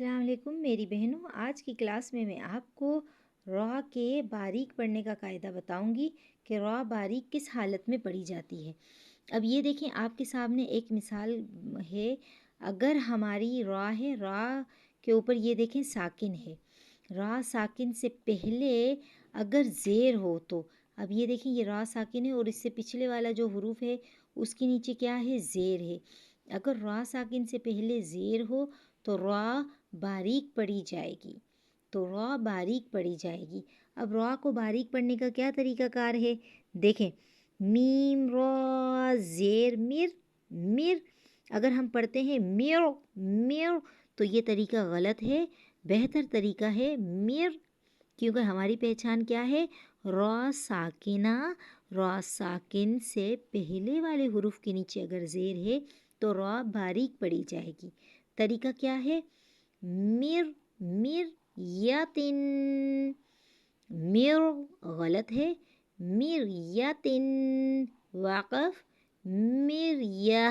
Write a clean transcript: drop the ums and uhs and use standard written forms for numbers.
السلام علیکم میری بہنوں، آج کی کلاس میں آپ کو را کے باریک پڑھنے کا قاعدہ بتاؤں گی کہ را باریک کس حالت میں پڑھی جاتی ہے۔ اب یہ دیکھیں آپ کے سامنے ایک مثال ہے۔ اگر ہماری را ہے، را کے اوپر یہ دیکھیں ساکن ہے، را ساکن سے پہلے اگر زیر ہو تو اب یہ دیکھیں یہ را ساکن ہے اور اس سے پچھلے والا جو حروف ہے اس کے نیچے کیا ہے؟ زیر ہے۔ اگر را ساکن سے پہلے زیر ہو تو را باریک پڑھی جائے گی، تو را باریک پڑھی جائے گی۔ اب را کو باریک پڑھنے کا کیا طریقہ کار ہے؟ دیکھیں، میم را زیر مر، مر اگر ہم پڑھتے ہیں میر میر تو یہ طریقہ غلط ہے۔ بہتر طریقہ ہے مر، کیونکہ ہماری پہچان کیا ہے؟ را ساکنہ، را ساکن سے پہلے والے حروف کے نیچے اگر زیر ہے تو را باریک پڑھی جائے گی۔ طریقہ کیا ہے؟ مر مر یتن، مر غلط ہے، مر یتن، واقف مر یہ